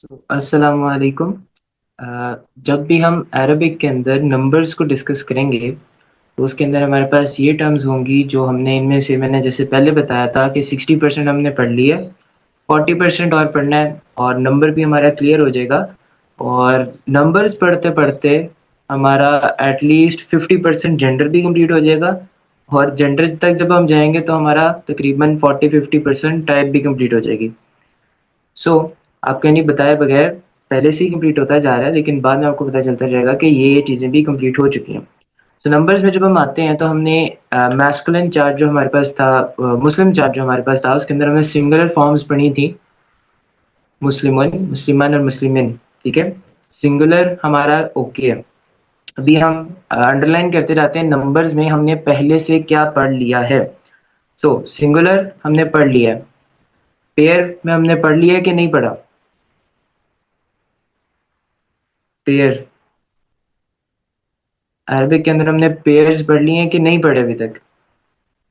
अस्सलाम वालेकुम। जब भी हम अरबिक के अंदर नंबर्स को डिस्कस करेंगे तो उसके अंदर हमारे पास ये टर्म्स होंगी जो हमने इनमें से मैंने जैसे पहले बताया था कि 60% हमने पढ़ लिया है, 40% और पढ़ना है और नंबर भी हमारा क्लियर हो जाएगा। और नंबर्स पढ़ते पढ़ते हमारा एटलीस्ट 50% जेंडर भी कंप्लीट हो जाएगा। और जेंडर तक जब हम जाएंगे तो हमारा तकरीबन 40-50% टाइप भी कंप्लीट हो जाएगी। सो आपको नहीं बताए बगैर पहले से ही कंप्लीट होता जा रहा है, लेकिन बाद में आपको पता चलता जाएगा कि ये चीज़ें भी कंप्लीट हो चुकी हैं। तो नंबर्स में जब हम आते हैं तो हमने मैस्कुलिन चार्ट जो हमारे पास था, मुस्लिम चार्ट जो हमारे पास था, उसके अंदर हमने सिंगुलर फॉर्म्स पढ़ी थी, मुस्लिमन, मुस्लिमान और मुस्लिमिन। ठीक है, सिंगुलर हमारा ओके है। अभी हम अंडरलाइन करते जाते हैं नंबर्स में हमने पहले से क्या पढ़ लिया है। सो सिंगुलर हमने पढ़ लिया है, पेयर में हमने पढ़ लिया है कि नहीं पढ़ा? पेयर अरबिक के अंदर हमने पेयर्स पढ़ लिए हैं कि नहीं पढ़े अभी तक?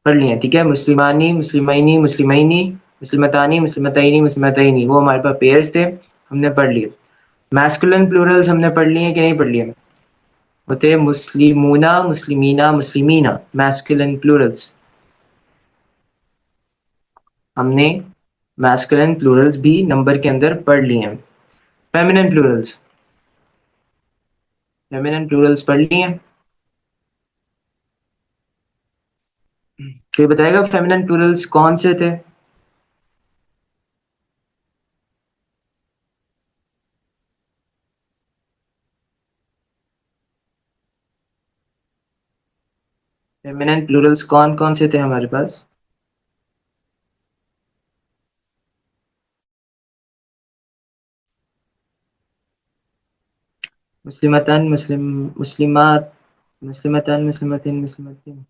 पढ़ लिए हैं, ठीक है। मुस्लिमानी, मुस्लिमाइनी, मुस्लिमाइनी, मुस्लिमतानी, मुस्लिमतैनी, मुस्लिमतैनी, वो हमारे पास पेयर्स थे, हमने पढ़ लिए। मैस्कुलिन प्लूरल्स हमने पढ़ लिए हैं कि नहीं पढ़ लिए? होते हैं मुस्लिमूना, मुस्लिमीना, मुस्लिमीना, मैस्कुलिन प्लूरल्स। हमने मैस्कुलिन प्लूरल्स भी नंबर के अंदर पढ़ लिए हैं। फेमिनिन प्लूरल्स, फेमिनिन प्लूरल्स पढ़ लिए हैं? कोई बताएगा फेमिनिन प्लूरल्स कौन से थे? फेमिनिन प्लूरल्स कौन कौन से थे हमारे पास? मुस्लिमतन, मुस्लिम, मुस्लिमात, मुस्लिमतन, मुस्लिमतिन, मुस्लिमतिन,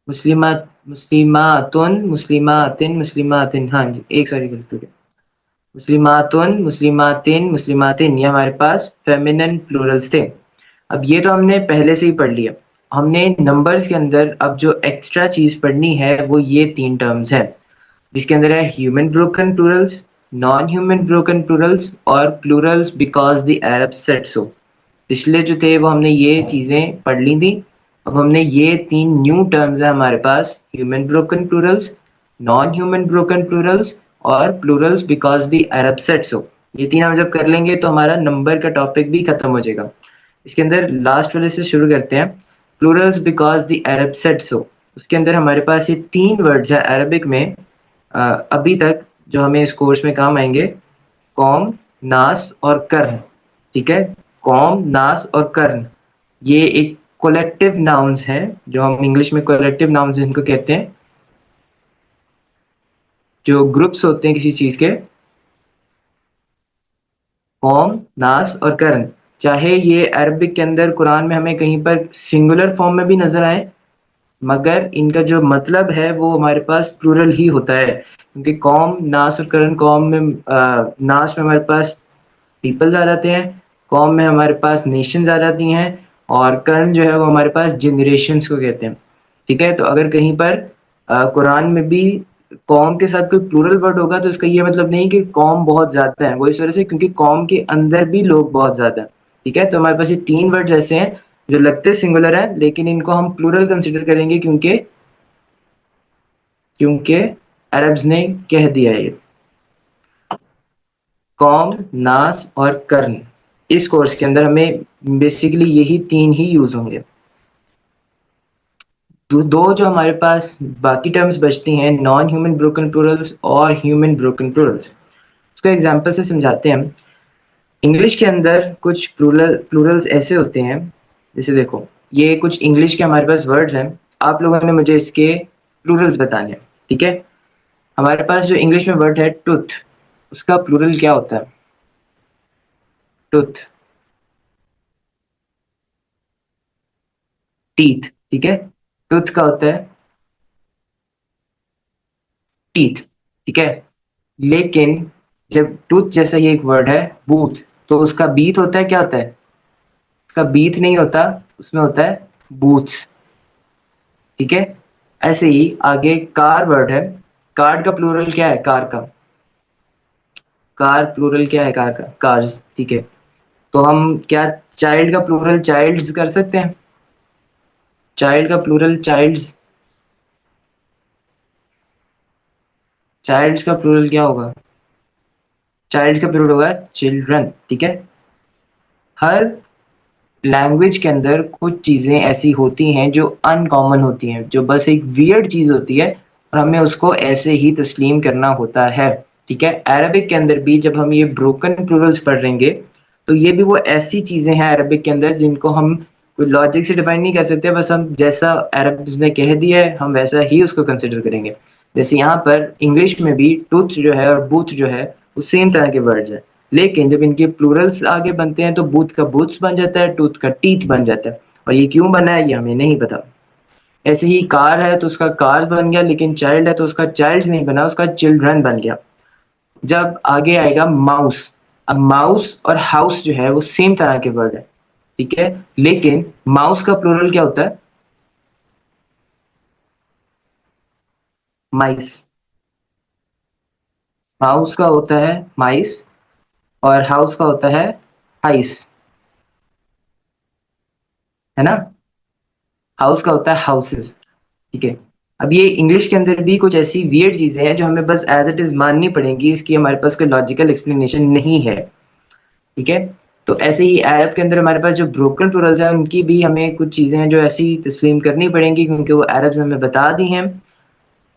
मुस्लिमात, मुस्लिमातुन, मुस्लिमातिन, मुस्लिमातिन, हाँ जी, एक सॉरी गलती हो गया। मुस्लिमातुन, मुस्लिमातिन, मुस्लिमातिन, ये हमारे पास फेमिनिन प्लूरल्स थे। अब ये तो हमने पहले से ही पढ़ लिया। हमने नंबर्स के अंदर अब जो एक्स्ट्रा चीज पढ़नी है वो ये तीन टर्म्स है, जिसके अंदर है human broken plurals, non human broken plurals और plurals because the Arab said so. पिछले जो थे वो हमने ये चीजें पढ़ ली थी। अब हमने ये तीन न्यू टर्म्स है हमारे पास, human broken plurals, non human broken plurals और plurals because the Arab said so. ये तीन हम जब कर लेंगे तो हमारा नंबर का टॉपिक भी खत्म हो जाएगा। इसके अंदर लास्ट वाले से शुरू करते हैं, plurals because the Arab said सो। उसके अंदर हमारे पास ये तीन वर्ड्स है अरबिक में, अभी तक जो हमें इस कोर्स में काम आएंगे, कौम, नास और कर्न। ठीक है, कौम, नास और कर्न, ये एक कोलेक्टिव नाउन्स हैं, जो हम इंग्लिश में कोलेक्टिव नाउन्स इनको कहते हैं, जो ग्रुप्स होते हैं किसी चीज के। कौम, नास और कर्न, चाहे ये अरबिक के अंदर कुरान में हमें कहीं पर सिंगुलर फॉर्म में भी नजर आए, मगर इनका जो मतलब है वो हमारे पास प्लूरल ही होता है, क्योंकि कौम, नास और कर्न, कौम में नास में हमारे पास पीपल्स आ जाते हैं, कौम में हमारे पास नेशंस आ जाती हैं, और कर्न जो है वो हमारे पास जनरेशन्स को कहते हैं। ठीक है, तो अगर कहीं पर कुरान में भी कौम के साथ कोई प्लूरल वर्ड होगा तो इसका ये मतलब नहीं कि कौम बहुत ज्यादा है, वो इस वजह से क्योंकि कौम के अंदर भी लोग बहुत ज्यादा हैं। ठीक है, तो हमारे पास ये तीन वर्ड्स ऐसे हैं जो लगते सिंगुलर है लेकिन इनको हम प्लूरल कंसिडर करेंगे, क्योंकि क्योंकि अरब्स ने कह दिया है ये। कौम, नास और कर्न, इस कोर्स के अंदर हमें बेसिकली यही तीन ही यूज होंगे। तो दो जो हमारे पास बाकी टर्म्स बचती हैं, नॉन ह्यूमन ब्रोकन प्लूरल्स और ह्यूमन ब्रोकन प्लूरल्स, उसको एग्जांपल से समझाते हैं हम। इंग्लिश के अंदर कुछ प्लूरल्स ऐसे होते हैं, जैसे देखो, ये कुछ इंग्लिश के हमारे पास वर्ड्स हैं, आप लोगों ने मुझे इसके प्लूरल्स बताने हैं। ठीक है, हमारे पास जो इंग्लिश में वर्ड है टूथ, उसका प्लूरल क्या होता है? Tooth, teeth. ठीक है, टूथ का होता है टीथ। ठीक है, लेकिन जब टूथ जैसा ये एक वर्ड है बूथ, तो उसका बीथ होता है, क्या होता है? उसका बीथ नहीं होता, उसमें होता है बूथ्स। ठीक है, ऐसे ही आगे कार वर्ड है, कार्ड का प्लूरल क्या है? कार का, कार प्लूरल क्या है कार का? कार्स, ठीक है। तो हम क्या चाइल्ड का प्लूरल चाइल्ड्स कर सकते हैं? चाइल्ड का प्लूरल चाइल्ड्स, चाइल्ड्स का प्लूरल क्या होगा? चाइल्ड का प्लूरल होगा चिल्ड्रन, ठीक है। हर लैंग्वेज के अंदर कुछ चीजें ऐसी होती हैं जो अनकॉमन होती हैं, जो बस एक वियर्ड चीज होती है और हमें उसको ऐसे ही तस्लीम करना होता है, ठीक है। अरबिक के अंदर भी जब हम ये ब्रोकन प्लूरल्स पढ़ेंगे तो ये भी वो ऐसी चीजें हैं अरबिक के अंदर जिनको हम कोई लॉजिक से डिफाइन नहीं कर सकते, बस हम जैसा अरब्स ने कह दिया है हम वैसा ही उसको कंसिडर करेंगे। जैसे यहाँ पर इंग्लिश में भी टूथ जो है और बूथ जो है वो सेम तरह के वर्ड्स हैं, लेकिन जब इनके प्लूरल्स आगे बनते हैं तो बूथ का बूथ्स बन जाता है, टूथ का टीथ बन जाता है, और ये क्यों बना है ये हमें नहीं पता। ऐसे ही कार है तो उसका कार्स बन गया, लेकिन चाइल्ड है तो उसका चाइल्ड्स नहीं बना, उसका चिल्ड्रन बन गया। जब आगे आएगा माउस, अब माउस और हाउस जो है वो सेम तरह के वर्ड है, ठीक है, लेकिन माउस का प्लूरल क्या होता है? माइस। माउस का होता है माइस और हाउस का होता है हाइस, है ना। हाउस का होता है हाउसेस, ठीक है। अब ये इंग्लिश के अंदर भी कुछ ऐसी वियर्ड चीजें हैं जो हमें बस एज इट इज माननी पड़ेंगी, इसकी हमारे पास कोई लॉजिकल एक्सप्लेनेशन नहीं है, ठीक है। तो ऐसे ही अरब के अंदर हमारे पास जो ब्रोकन प्लूरल्स हैं उनकी भी हमें कुछ चीजें हैं जो ऐसी तस्लीम करनी पड़ेंगी क्योंकि वो अरब्स ने हमें बता दी हैं,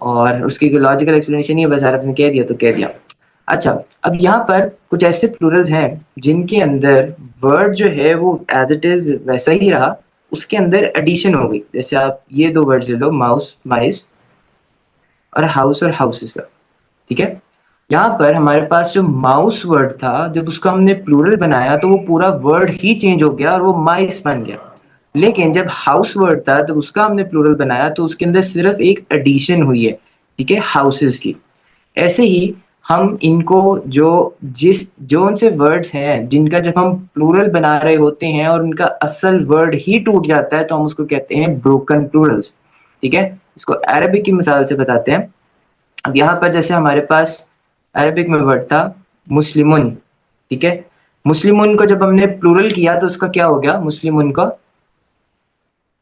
और उसकी कोई लॉजिकल एक्सप्लेनेशन नहीं है, बस अरब ने कह दिया तो कह दिया। अच्छा, अब यहाँ पर कुछ ऐसे प्लूरल्स हैं जिनके अंदर वर्ड जो है वो एज इट इज वैसा ही रहा, उसके अंदर एडिशन हो गई। जैसे आप ये दो वर्ड्स ले लो, माउस माइस और हाउस और हाउसेस का, ठीक है। यहाँ पर हमारे पास जो माउस वर्ड था जब उसका हमने प्लूरल बनाया तो वो पूरा वर्ड ही चेंज हो गया और वो माइस बन गया, लेकिन जब हाउस वर्ड था जब उसका हमने प्लूरल बनाया तो उसके अंदर सिर्फ एक एडिशन हुई है, ठीक है, हाउसेस की। ऐसे ही हम इनको जो जिस जो उनसे वर्ड्स हैं जिनका जब हम प्लूरल बना रहे होते हैं और उनका असल वर्ड ही टूट जाता है तो हम उसको कहते हैं ब्रोकन प्लूरल्स, ठीक है। इसको अरबिक की मिसाल से बताते हैं। अब यहाँ पर जैसे हमारे पास अरबिक में वर्ड था मुस्लिमुन, ठीक है। मुस्लिमुन को जब हमने प्लूरल किया तो उसका क्या हो गया? मुस्लिमुन का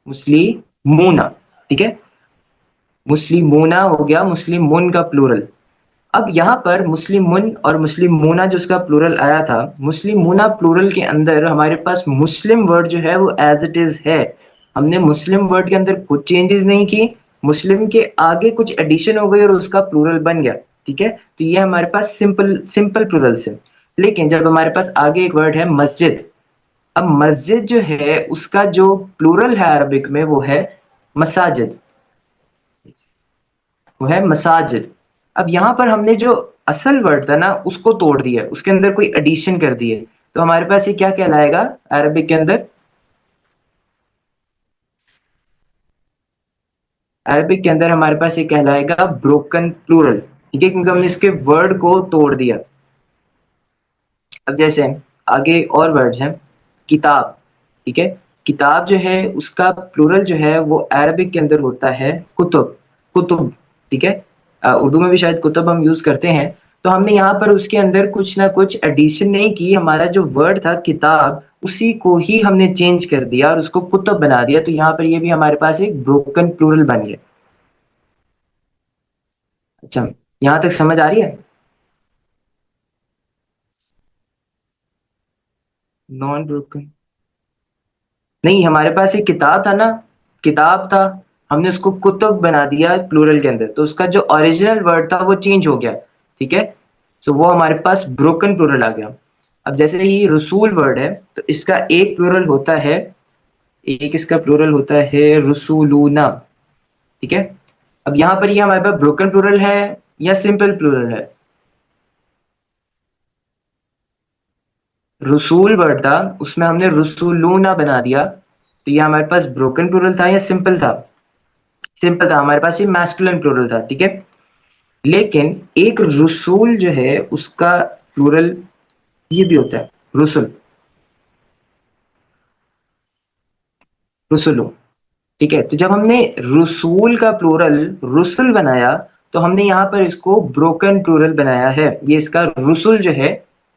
मुस्लिमूना, ठीक है। मुस्लिमूना हो गया मुस्लिमुन का प्लूरल। अब यहाँ पर मुस्लिमुन और मुस्लिमूना जो उसका प्लूरल आया था, मुस्लिमूना प्लूरल के अंदर हमारे पास मुस्लिम वर्ड जो है वो एज इट इज है। हमने मुस्लिम वर्ड के अंदर कुछ चेंजेस नहीं की, मुस्लिम के आगे कुछ एडिशन हो गई और उसका प्लूरल बन गया, ठीक है। तो ये हमारे पास सिंपल सिंपल प्लूरल्स है। लेकिन जब हमारे पास आगे एक वर्ड है मस्जिद, अब मस्जिद जो है उसका जो प्लूरल है अरबिक में वो है मसाजिद, वो है मसाजिद। अब यहाँ पर हमने जो असल वर्ड था ना उसको तोड़ दिया, उसके अंदर कोई एडिशन कर दी है, तो हमारे पास ये क्या कहलाएगा अरबिक के अंदर? अरबिक के अंदर हमारे पास ये कहलाएगा ब्रोकन प्लूरल, ठीक है, क्योंकि हमने इसके वर्ड को तोड़ दिया। अब जैसे आगे और वर्ड्स हैं, किताब, ठीक है। किताब जो है उसका प्लूरल जो है वो अरबिक के अंदर होता है कुतुब, कुतुब, ठीक है। उर्दू में भी शायद कुतुब हम यूज करते हैं। तो हमने यहाँ पर उसके अंदर कुछ ना कुछ एडिशन नहीं की, हमारा जो वर्ड था किताब उसी को ही हमने चेंज कर दिया और उसको कुतुब बना दिया, तो यहाँ पर ये भी हमारे पास एक ब्रोकन प्लूरल बन गया। अच्छा, यहाँ तक समझ आ रही है? नॉन ब्रोकन नहीं, हमारे पास एक किताब था ना, किताब था, हमने उसको कुतुब बना दिया प्लूरल के अंदर तो उसका जो ओरिजिनल वर्ड था वो चेंज हो गया, ठीक है। सो वो हमारे पास ब्रोकन प्लूरल आ गया। अब जैसे ही रसूल वर्ड है तो इसका एक प्लूरल होता है, एक इसका प्लूरल होता है रसूलूना, ठीक है। अब यहाँ पर ये हमारे पास ब्रोकन प्लूरल है या सिंपल प्लूरल है? रसूल वर्ड था उसमें हमने रसूलूना बना दिया, तो ये हमारे पास ब्रोकन प्लूरल था या सिंपल था? सिंपल था, हमारे पास ये मैस्कुलिन प्लूरल था, ठीक है। लेकिन एक रसूल जो है उसका प्लूरल ये भी होता है रुसुल, रुसुलु, ठीक है। तो जब हमने रसूल का प्लूरल रुसुल बनाया तो हमने यहाँ पर इसको ब्रोकन प्लूरल बनाया है। ये इसका रुसुल जो है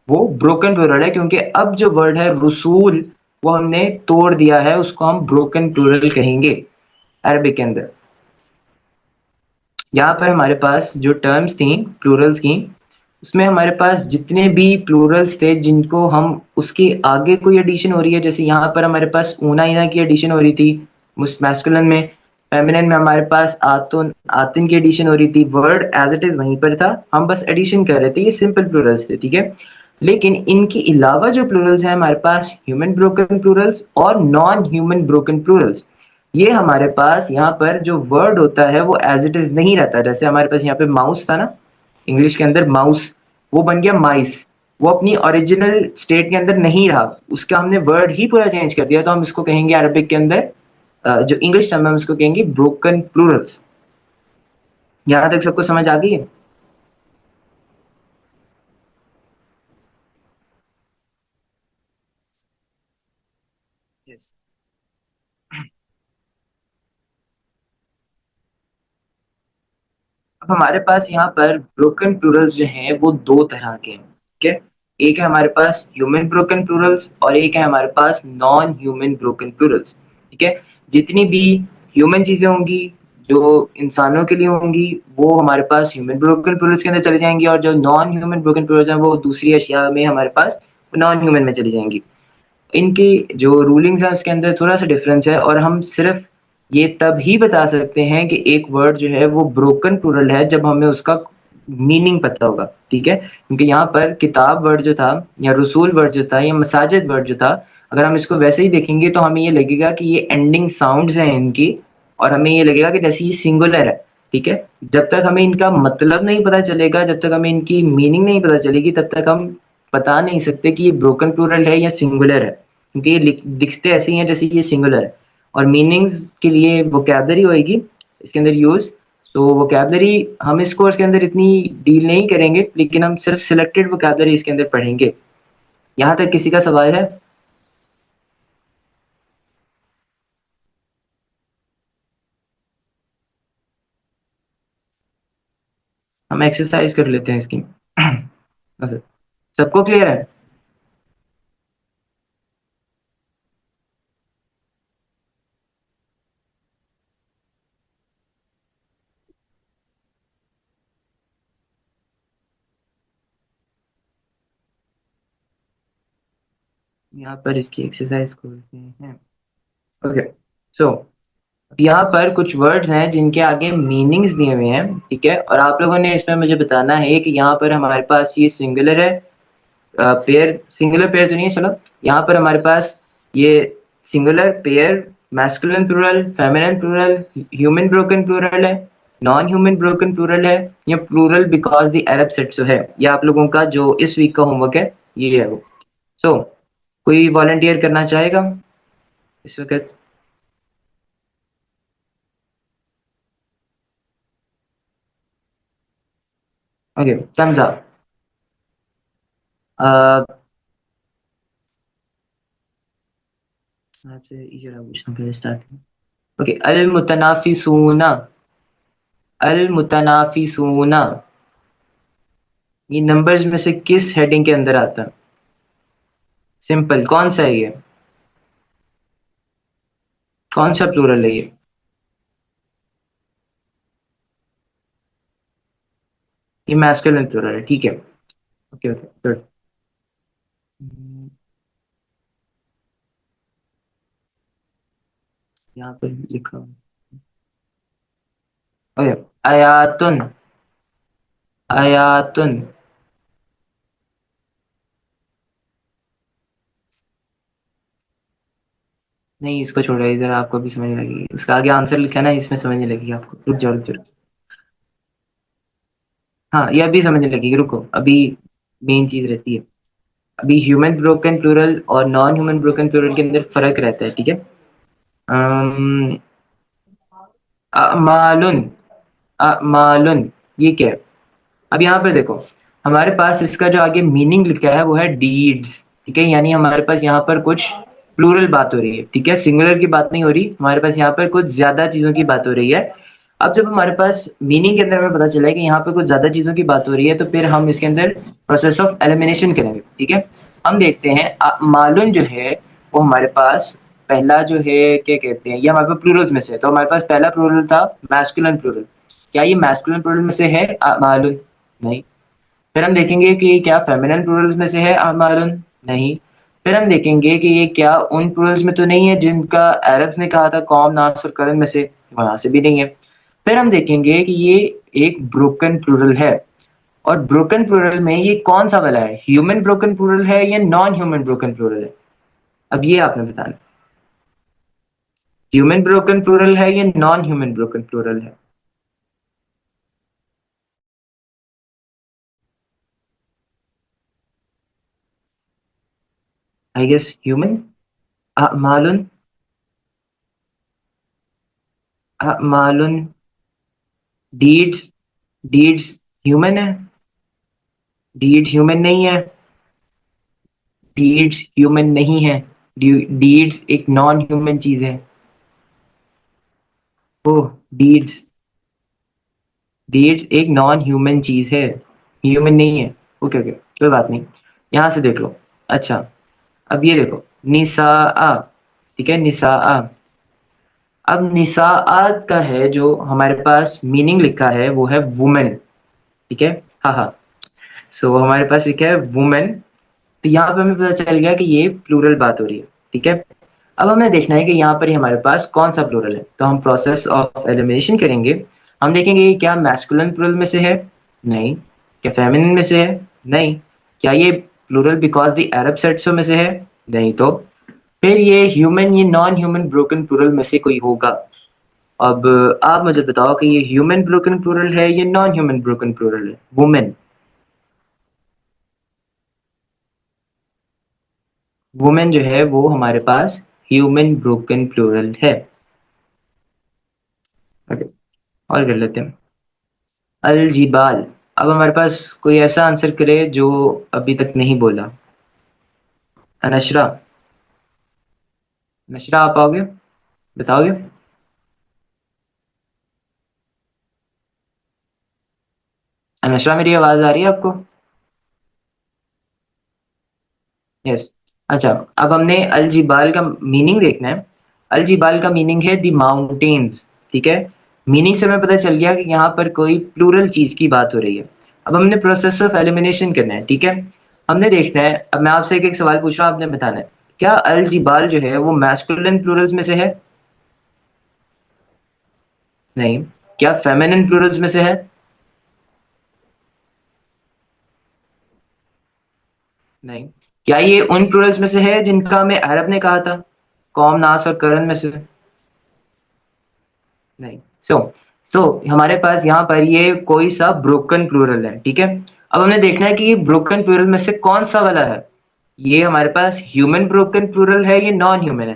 वो ब्रोकन प्लूरल है, क्योंकि अब जो वर्ड है रुसूल वो हमने तोड़ दिया है, उसको हम ब्रोकन प्लूरल कहेंगे अरबिक के अंदर। यहाँ पर हमारे पास जो टर्म्स थी प्लूरल्स की, उसमें हमारे पास जितने भी प्लूरल्स थे जिनको हम उसके आगे कोई एडिशन हो रही है, जैसे यहाँ पर हमारे पास ऊना इना की एडिशन हो रही थी मैस्कुलिन में, फेमिनिन में हमारे पास आतुन आतिन की एडिशन हो रही थी, वर्ड एज इट इज वहीं पर था, हम बस एडिशन कर रहे थे, ये सिंपल प्लूरल्स थे, ठीक है। लेकिन इनके अलावा जो प्लूरल्स हैं हमारे पास ह्यूमन ब्रोकन प्लूरल्स और नॉन ह्यूमन ब्रोकन प्लूरल्स, ये हमारे पास यहाँ पर जो वर्ड होता है वो एज इट इज नहीं रहता। जैसे हमारे पास यहाँ पे माउस था ना, इंग्लिश के अंदर माउस, वो बन गया माइस, वो अपनी ओरिजिनल स्टेट के अंदर नहीं रहा, उसका हमने वर्ड ही पूरा चेंज कर दिया, तो हम इसको कहेंगे अरबिक के अंदर जो इंग्लिश टर्म है हम इसको कहेंगे ब्रोकन प्लूरल्स। यहां तक सबको समझ आ गई है? yes. अब हमारे पास यहाँ पर ब्रोकन प्लूरल्स जो हैं वो दो तरह के हैं, ठीक है। एक है हमारे पास ह्यूमन ब्रोकन प्लूरल्स और एक है हमारे पास नॉन ह्यूमन ब्रोकन प्लूरल्स, ठीक है। जितनी भी ह्यूमन चीजें होंगी जो इंसानों के लिए होंगी वो हमारे पास ह्यूमन ब्रोकन प्लूरल्स के अंदर चली जाएंगी, और जो नॉन ह्यूमन ब्रोकन प्लूरल्स हैं वो दूसरी अशिया में हमारे पास नॉन ह्यूमन में चली जाएंगी। इनकी जो रूलिंग्स हैं उसके अंदर थोड़ा सा डिफरेंस है, और हम सिर्फ ये तब ही बता सकते हैं कि एक वर्ड जो है वो ब्रोकन प्लूरल है जब हमें उसका मीनिंग पता होगा, ठीक है। क्योंकि यहाँ पर किताब वर्ड जो था या रसूल वर्ड जो था या मसाजिद वर्ड जो था, अगर हम इसको वैसे ही देखेंगे तो हमें ये लगेगा कि ये एंडिंग साउंड्स हैं इनकी, और हमें ये लगेगा कि जैसे ये सिंगुलर है, ठीक है। जब तक हमें इनका मतलब नहीं पता चलेगा, जब तक हमें इनकी मीनिंग नहीं पता चलेगी, तब तक हम बता नहीं सकते कि ये ब्रोकन प्लूरल है या सिंगुलर है, क्योंकि ये दिखते ऐसे ही हैं जैसे कि ये सिंगुलर है। और मीनिंग्स के लिए वोकैबलरी होएगी इसके अंदर यूज, तो वोकैबलरी हम इस कोर्स के अंदर इतनी डील नहीं करेंगे, लेकिन हम सिर्फ सिलेक्टेड वोकैबलरी इसके अंदर पढ़ेंगे। यहाँ तक किसी का सवाल है? हम एक्सरसाइज कर लेते हैं इसकी। अच्छा, सबको क्लियर है? यहाँ पर इसकी एक्सरसाइज खोलते हैं। ओके, सो यहाँ पर कुछ वर्ड्स हैं जिनके आगे मीनिंग्स दिए हुए हैं, ठीक है। और आप लोगों ने इसमें मुझे बताना है कि यहाँ पर हमारे पास ये सिंगुलर है, पेयर सिंगुलर पेयर तो नहीं है, चलो यहाँ पर हमारे पास ये singular pair, masculine plural, feminine plural, human broken plural है, नॉन ह्यूमन ब्रोकन प्लूरल है, या plural because the Arab set जो है। ये आप लोगों का जो इस वीक का होमवर्क है ये है वो। सो कोई वॉलंटियर करना चाहेगा इस वक्त? ओके, तमजा। आपसे इजी रहा पूछना पहले स्टार्ट। ओके, अल मुतनाफिसूना, अल मुतनाफिसूना, ये नंबर्स में से किस हेडिंग के अंदर आता है? सिंपल, कौन सा है ये? कौन सा प्लूरल है ये? ये मैस्कुलिन प्लूरल है, ठीक है। Okay okay good. यहाँ पर लिखा हुआ है। ओके, आयातुन, आयातुन। नहीं, इसको छोड़ो, इधर आपको भी समझ लगेगी, उसका आगे आंसर लिखा है ना, इसमें समझने लगेगी आपको, रुक जाओ रुक जाओ। हाँ, ये अभी समझने लगेगी, रुको अभी। मेन चीज रहती है, अभी ह्यूमन ब्रोकन प्लूरल और नॉन ह्यूमन ब्रोकन प्लूरल के अंदर फर्क रहता है, ठीक है। अम्म, अमालुन, अमालुन, ये क्या है? अब यहाँ पे देखो, हमारे पास इसका जो आगे मीनिंग लिखा है वो है डीड्स, ठीक है। यानी हमारे पास यहाँ पर कुछ प्लूरल बात हो रही है, ठीक है, सिंगुलर की बात नहीं हो रही, हमारे पास यहाँ पर कुछ ज्यादा चीजों की बात हो रही है। अब जब हमारे पास मीनिंग के अंदर हमें पता चला है कि यहाँ पे कुछ ज्यादा चीजों की बात हो रही है, तो फिर हम इसके अंदर प्रोसेस ऑफ एलिमिनेशन करेंगे। ठीक है, हम देखते हैं मालून जो है वो हमारे पास पहला जो है क्या कहते हैं, ये हमारे पास प्लूरल्स में से है। तो हमारे पास पहला प्लूरल था मैस्कुलिन प्लूरल। क्या ये मैस्कुलिन प्लूरल में से है मालून? नहीं। फिर हम देखेंगे कि क्या फेमिनिन प्लूरल्स में से है मालून? नहीं। फिर हम देखेंगे कि ये क्या उन प्लूरल्स में तो नहीं है जिनका अरब्स ने कहा था कौम, नास और करन में से, वहां से भी नहीं है। फिर हम देखेंगे कि ये एक ब्रोकन प्लूरल है, और ब्रोकन प्लूरल में ये कौन सा वाला है, ह्यूमन ब्रोकन प्लूरल है या नॉन ह्यूमन ब्रोकन प्लूरल है? अब ये आपने बताना, ह्यूमन ब्रोकन प्लूरल है या नॉन ह्यूमन ब्रोकन प्लूरल है? I guess human. मालून। मालून। डीड्स। डीड्स ह्यूमन है? डीड्स ह्यूमन नहीं है। डीड्स ह्यूमन नहीं है। डीड्स एक नॉन ह्यूमन चीज है। ओह, डीड्स। डीड्स एक नॉन ह्यूमन चीज है, ह्यूमन नहीं है। ओके ओके, कोई बात नहीं, यहाँ से देख लो। अच्छा, अब ये देखो, निसा। ठीक है, निसा। अब निसा का है जो हमारे पास मीनिंग लिखा है वो है वुमेन। ठीक है, हाँ हाँ। सो हमारे पास लिखा है वुमेन, तो यहाँ पे हमें पता चल गया कि ये प्लूरल बात हो रही है। ठीक है, अब हमें देखना है कि यहाँ पर ही हमारे पास कौन सा प्लूरल है, तो हम प्रोसेस ऑफ एलिमिनेशन करेंगे। हम देखेंगे कि क्या मैस्कुलिन प्लूरल में से है? नहीं। क्या फेमिनिन में से है? नहीं। क्या ये plural because the Arab said so में से है? नहीं। तो फिर ये ह्यूमन, ये नॉन ह्यूमन ब्रोकन प्लूरल में से कोई होगा। अब आप मुझे बताओ कि ये ह्यूमन ब्रोकन प्लूरल है या नॉन ह्यूमन ब्रोकन प्लूरल है, वुमेन? वुमेन जो है वो हमारे पास ह्यूमन ब्रोकन प्लूरल है। ओके, और कर लेते हैं। अल जिबाल। अब हमारे पास कोई ऐसा आंसर करे जो अभी तक नहीं बोला। अनशरा। नशरा, आप आओगे, बताओगे? अनशरा, मेरी आवाज आ रही है आपको? यस। अच्छा, अब हमने अल जिबाल का मीनिंग देखना है। अल जिबाल का मीनिंग है द माउंटेन्स। ठीक है, मीनिंग से हमें पता चल गया कि यहाँ पर कोई प्लूरल चीज की बात हो रही है। अब हमने प्रोसेस ऑफ एलिमिनेशन करना है। ठीक है, हमने देखना है, अब मैं आपसे एक एक सवाल पूछ रहा हूँ, आपने बताना है क्या अल जिबाल जो है वो मैस्कुलिन प्लूरल्स में से है? नहीं। क्या फेमिनिन प्लूरल्स में से है? नहीं। क्या ये उन प्लूरल्स में से है जिनका हमें अरब ने कहा था कौम, नास और करन में से? नहीं। सो सो हमारे पास यहाँ पर ये कोई सा ब्रोकन प्लूरल है। ठीक है, अब हमने देखना है कि ये ब्रोकन प्लूरल में से कौन सा वाला है। ये हमारे पास ह्यूमन ब्रोकन प्लूरल है, ये नॉन ह्यूमन है?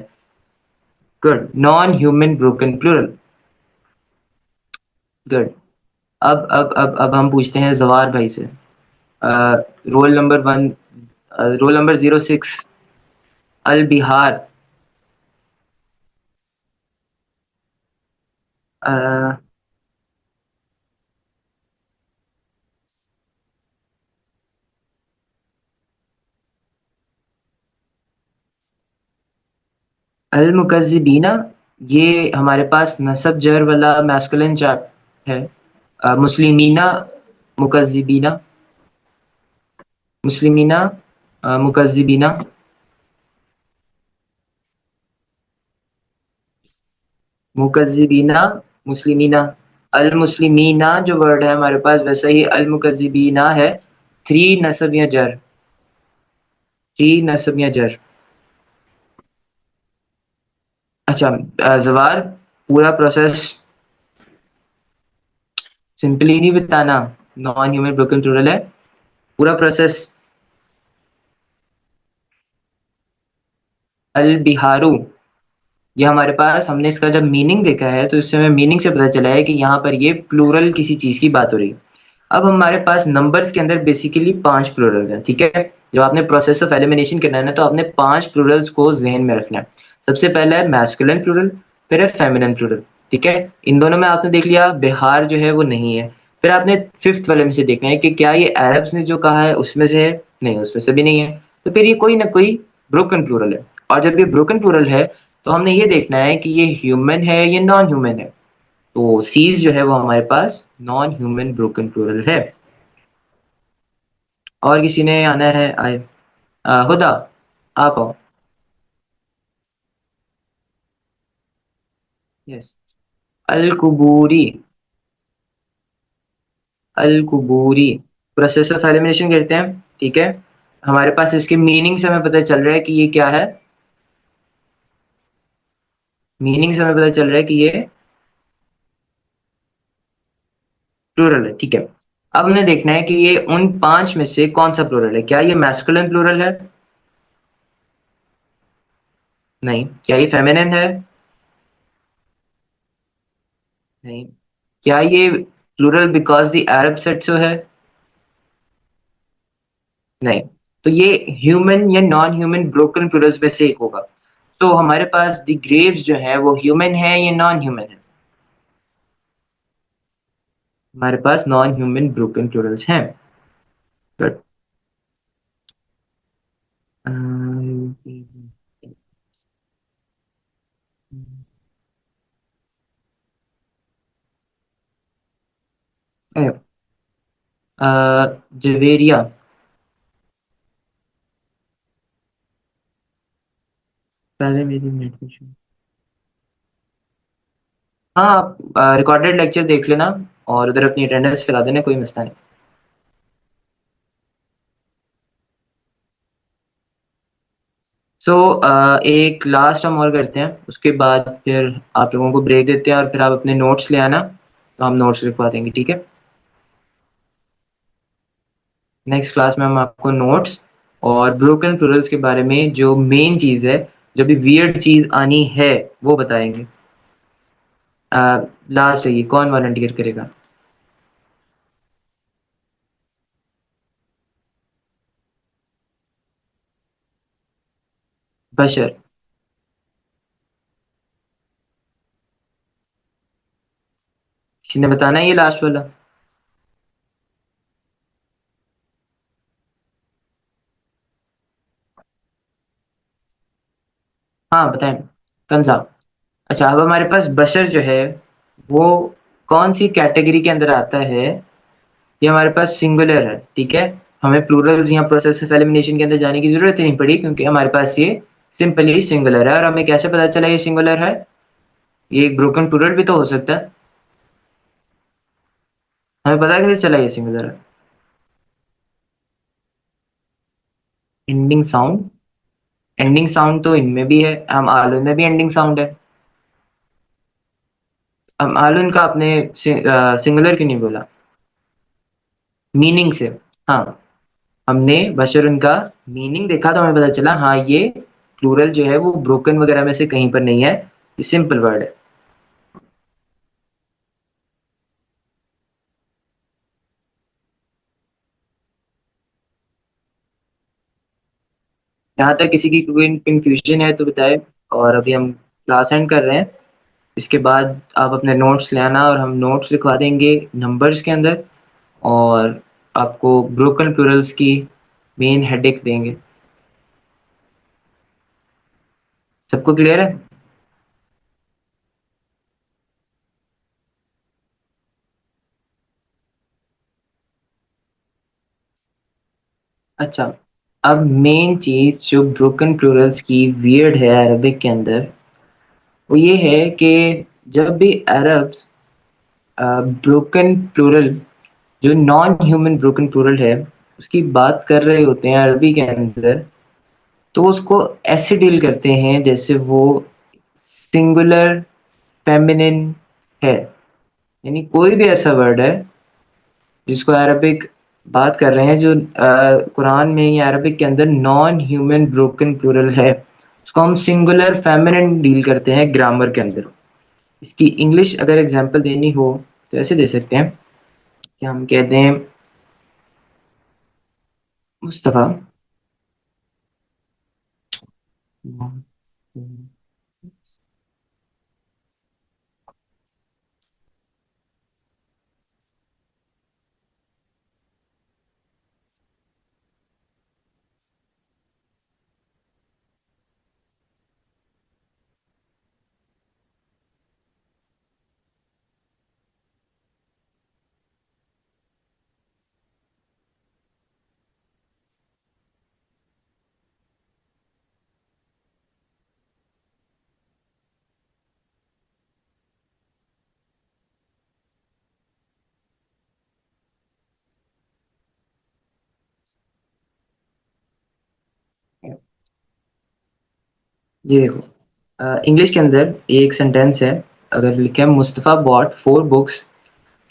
Good, non human broken plural. Good. अब हम पूछते हैं जवार भाई से। रोल नंबर 1, रोल नंबर 06, अल बिहार। अल मुकज्जिबीना, ये हमारे पास नसब जर वाला मैस्कुलिन चार्ट है। मुस्लिमीना, मुकज्जिबीना, मुस्लिमीना, मुकज्जिबीना। मुकज्जिबीना, मुस्लिमीना। अल मुस्लिमीना जो वर्ड है हमारे पास, वैसे ही अल मुकज्जिबीना है। थ्री नसब या जर, थ्री नसब या जर। अच्छा, जवार, पूरा प्रोसेस सिंपली नहीं बताना, नॉन ह्यूमन ब्रोकन प्लूरल है, पूरा प्रोसेस। अल बिहारू, ये हमारे पास, हमने इसका जब मीनिंग देखा है तो इससे हमें मीनिंग से पता चला है कि यहाँ पर ये प्लूरल किसी चीज की बात हो रही है। अब हमारे पास नंबर्स के अंदर बेसिकली 5 प्लूरल्स हैं। ठीक है, जब आपने प्रोसेस ऑफ एलिमिनेशन करना है ना, तो आपने 5 प्लूरल्स को जहन में रखना है। सबसे पहला है मैस्कुलिन प्लूरल, फिर है फेमिनिन प्लूरल, ठीक है। इन दोनों में आपने देख लिया बिहार जो है वो नहीं है। फिर आपने फिफ्थ वाले में से देखना है कि क्या ये अरब्स ने जो कहा है उसमें से है, नहीं उसमें से भी नहीं है। तो फिर ये कोई ना कोई ब्रोकन प्लूरल है। और जब ये ब्रोकन प्लूरल है तो हमने ये देखना है कि ये ह्यूमन है या नॉन ह्यूमन है। तो सीज जो है वो हमारे पास नॉन ह्यूमन ब्रोकन प्लूरल है। और किसी ने आना है आए? हुदा, आप आओ। यस। अल कुबूरी। अल कुबूरी प्रोसेस ऑफ एलिमिनेशन कहते हैं। ठीक है। हमारे पास इसके मीनिंग से हमें पता चल रहा है कि ये क्या है। मीनिंग से हमें पता चल रहा है कि ये प्लूरल है। ठीक है। अब हमें देखना है कि ये उन पांच में से कौन सा प्लूरल है। क्या ये मैस्कुलिन प्लूरल है? नहीं। क्या ये फेमिनिन है? नहीं। क्या ये plural because the Arab said so है? नहीं। तो ये ह्यूमन या नॉन ह्यूमन ब्रोकन प्लूरल्स में से एक होगा। तो हमारे पास द ग्रेव्स जो है वो ह्यूमन है या नॉन ह्यूमन है? हमारे पास नॉन ह्यूमन ब्रोकन प्लूरल्स हैं। Good. जवेरिया। पहले मेरी मेडिटेशन। हाँ, आप रिकॉर्डेड लेक्चर देख लेना और उधर अपनी अटेंडेंस लगा देना, कोई मसला नहीं। सो एक लास्ट हम और करते हैं, उसके बाद फिर आप लोगों को ब्रेक देते हैं और फिर आप अपने नोट्स ले आना, तो हम नोट्स लिखवा देंगे, ठीक है। नेक्स्ट क्लास में हम आपको नोट्स और ब्रोकन प्लूरल्स के बारे में जो मेन चीज़ है, जो भी वियर्ड चीज़ आनी है वो बताएंगे। लास्ट है ये, कौन वॉलंटियर करेगा? बशर। किसी ने बताना है ये लास्ट वाला? हाँ बताएं। कंजा। अच्छा, अब हमारे पास बशर जो है वो कौन सी कैटेगरी के अंदर आता है? ये हमारे पास सिंगुलर है, ठीक है। हमें प्लूरल्स या प्रोसेस ऑफ एलिमिनेशन के अंदर जाने की जरूरत ही नहीं पड़ी, क्योंकि हमारे पास ये सिंपली सिंगुलर है। और हमें कैसे पता चला ये सिंगुलर है? ये एक ब्रोकन प्लूरल भी तो हो सकता है। हमें पता कैसे चला ये सिंगुलर है? Ending sound. एंडिंग साउंड तो इनमें भी है, हम आलू में भी एंडिंग साउंड है। हम आलू का आपने सिंगुलर क्यों नहीं बोला? मीनिंग से। हाँ, हमने बशर उनका मीनिंग देखा तो हमें पता चला हाँ ये प्लूरल जो है वो ब्रोकन वगैरह में से कहीं पर नहीं है, ये सिंपल वर्ड है। यहाँ तक किसी की कोई कंफ्यूजन है तो बताए। और अभी हम क्लास एंड कर रहे हैं, इसके बाद आप अपने नोट्स ले आना और हम नोट्स लिखवा देंगे नंबर्स के अंदर, और आपको ब्रोकन प्लूरल्स की मेन हेडेक देंगे। सबको क्लियर है? अच्छा, अब मेन चीज जो ब्रोकन प्लूरल्स की वियर्ड है अरबिक के अंदर, वो ये है कि जब भी अरब्स ब्रोकन प्लूरल, जो नॉन ह्यूमन ब्रोकन प्लूरल है, उसकी बात कर रहे होते हैं अरबी के अंदर, तो उसको ऐसे डील करते हैं जैसे वो सिंगुलर फेमिनिन है। यानी कोई भी ऐसा वर्ड है जिसको अरबिक बात कर रहे हैं, जो कुरान में या अरबिक के अंदर नॉन ह्यूमन ब्रोकन प्लूरल है, उसको हम सिंगुलर फेमिनिन डील करते हैं ग्रामर के अंदर। इसकी इंग्लिश अगर एग्जांपल देनी हो तो ऐसे दे सकते हैं कि हम कहते हैं मुस्तफ़ा। ये देखो, इंग्लिश के अंदर ये एक सेंटेंस है, अगर लिखे Mustafa bought 4 books,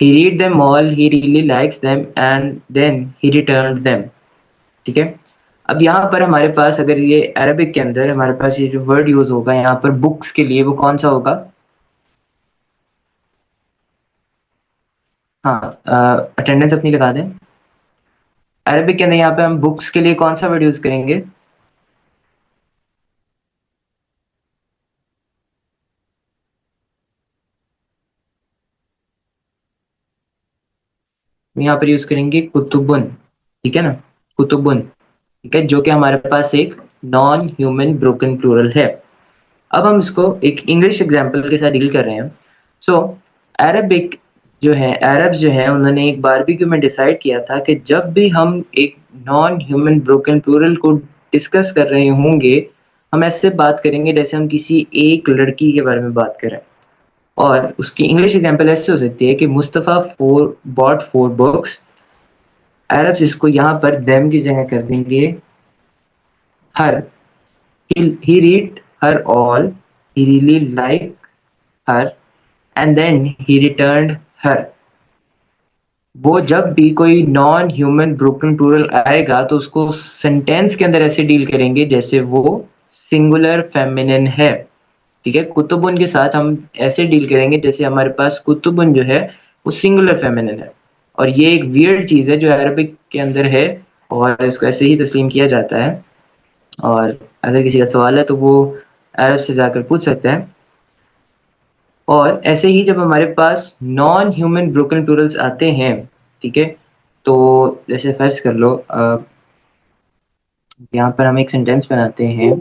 he read them all, he really likes them and then he returned them. ठीक है? अब यहाँ पर हमारे पास अगर ये अरबिक के अंदर हमारे पास ये जो वर्ड यूज़ होगा यहाँ पर बुक्स के लिए, वो कौन-सा होगा? हाँ, अटेंडेंस अपनी लगा दें। अरबिक के अंदर यहाँ पे हम बुक्स के लिए कौन-सा वर्ड यूज़ करेंगे? यहाँ पर यूज़ करेंगे कुतुबुन, ठीक है ना? कुतुबुन, ठीक है? जो कि हमारे पास एक नॉन ह्यूमन ब्रोकन प्लूरल है। अब हम इसको एक इंग्लिश एग्जाम्पल के साथ डील कर रहे हैं। सो अरबिक जो है, अरब जो है, उन्होंने एक बारबेक्यू में डिसाइड किया था कि जब भी हम एक नॉन ह्यूमन ब्रोकन प्लूरल को डिस्कस कर रहे होंगे, हम ऐसे बात करेंगे जैसे हम किसी एक लड़की के बारे में बात कर रहे हैं। और उसकी इंग्लिश एग्जाम्पल ऐसे हो सकती है कि Mustafa four bought 4 books. Arabs इसको यहाँ पर देम की जगह कर देंगे हर। he read her all, he really liked her, and then he returned her। वो जब भी कोई नॉन ह्यूमन ब्रोकन प्लूरल आएगा तो उसको सेंटेंस के अंदर ऐसे डील करेंगे जैसे वो सिंगुलर फेमिनिन है। ठीक है? कुतुबुन के साथ हम ऐसे डील करेंगे जैसे हमारे पास कुतुबुन जो है वो सिंगुलर फेमिनिन है। और ये एक वियर्ड चीज़ है जो अरबिक के अंदर है, और इसको ऐसे ही तस्लीम किया जाता है। और अगर किसी का सवाल है तो वो अरब से जाकर पूछ सकते हैं। और ऐसे ही जब हमारे पास नॉन ह्यूमन ब्रोकन प्लूरल्स आते हैं, ठीक है? तो जैसे फर्ज़ कर लो, यहाँ पर हम एक सेंटेंस बनाते हैं।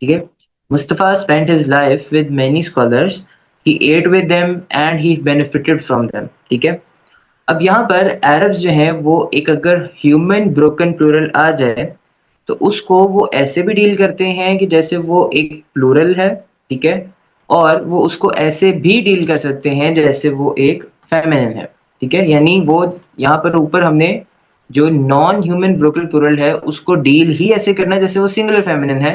ठीक है? Mustafa spent his life with many scholars, he ate with them and he benefited from them. ठीक है? अब यहाँ पर अरब्स जो हैं वो एक अगर ह्यूमन ब्रोकन प्लूरल आ जाए तो उसको वो ऐसे भी डील करते हैं कि जैसे वो एक प्लूरल है, ठीक है? और वो उसको ऐसे भी डील कर सकते हैं जैसे वो एक फेमिनिन है, ठीक है? यानी वो यहाँ पर ऊपर हमने जो नॉन ह्यूमन ब्रोकन प्लूरल है उसको डील ही ऐसे करना है जैसे वो सिंगुलर फेमिनिन है,